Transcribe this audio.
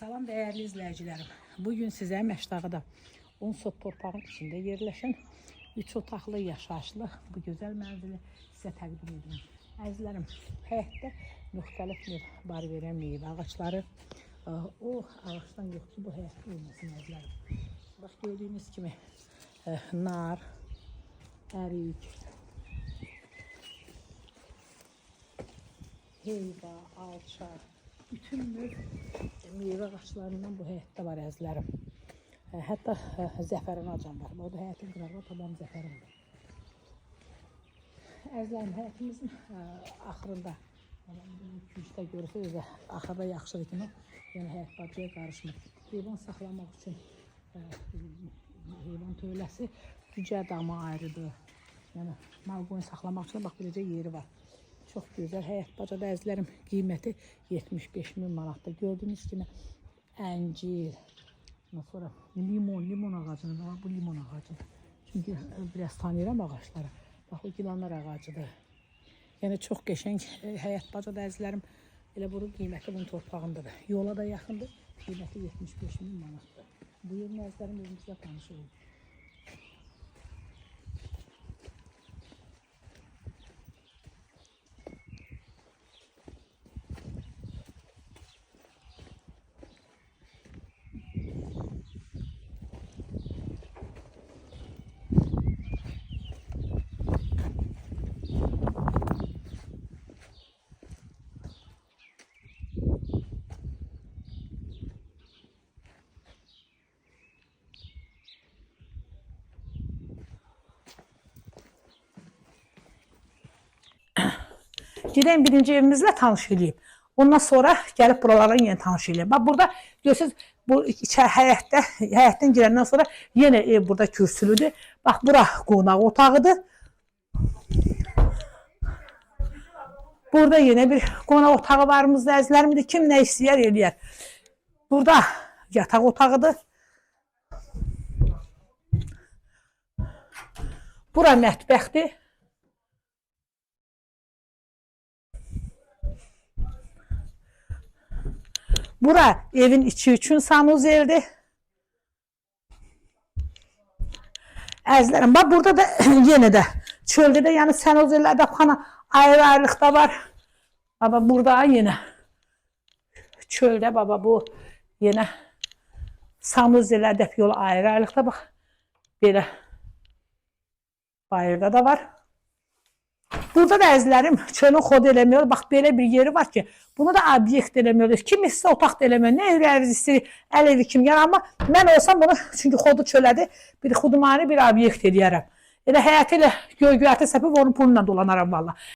Salam değerli izleyicilerim. Bugün size Məşdağıda 10 sot torpağın içinde yerleşen 3 otaqlı yaşayışlı bu güzel mənzili size təqdim edirəm. Əzizlərim, həyətdə müxtəlif növ bar verən meyvə ağaçları, o ağaçdan yox ki, bu həyətdə olmasın əzizlərim. Bax, gördüyünüz kimi nar, ərik, heyva, alça, bütün növ meyvə ağaçlarından bu həyətdə var əzizlərim. Hətta zəfərin ağacım var. O da həyətin qırağında tamam zəfərin var. Əzizlərim, həyətimizin axırında, küçdə görürsünüz, axırda yaxşıdır ki, yəni həyət bacıya qarışmır. Heyvan saxlamaq üçün heyvan tövləsi cücə damı ayrıdır. Yəni mal qoyun saxlamaq üçün bax beləcə yeri var. Çox gözəl həyət bacada əzizlərim, qiyməti 75.000 manatdır. Gördüyünüz kimi əncir, sonra limon ağacını var, bu limon ağacı. Çünki biraz tanıyıram ağaçları. Bax, o gilanar ağacıdır. Yəni çox qəşəng həyət bacada əzizlərim, elə bunun qiyməti bunun torpağındadır. Yola da yaxındır, qiyməti 75.000 manatdır. Buyurun əzizlərim, özünüzlə tanış olun. Gedəyim birinci evimizlə tanış edeyim. Ondan sonra gəlib buralarla yenə tanış edeyim. Bax, burada görürsünüz, bu həyətdən girəndən sonra yenə ev burada kürsülüdür. Bax, bura qonaq otağıdır. Burada yenə bir qonaq otağı varımızda əzizlərimdir. Kim nə istəyər eləyər. Burada yataq otağıdır. Bura mətbəxdir. Bura evin içi üçün sanuzeldir. Əzizlərim, bax, burada da yenə də çöldə də, yəni sanuzellərdə ayrı-ayrılıqda var. Baba, burada yenə çöldə, baba, bu yenə sanuzellərdə yolu ayrı-ayrılıqda, bax, belə bayırda da var. Burada da əzizlərim, çölün xod eləmiyor. Bax, belə bir yeri var ki, bunu da obyekt eləmiyor. Kim istə otaq da eləmiyor. Nə evləriniz istəyir, əl evi kim. Yəni, amma mən olsam bunu, çünki xodu çölədir, bir xudumani bir obyekt eləyərəm. Elə həyəti ilə göy-göyəti səpib onun pulunla dolanaram valla.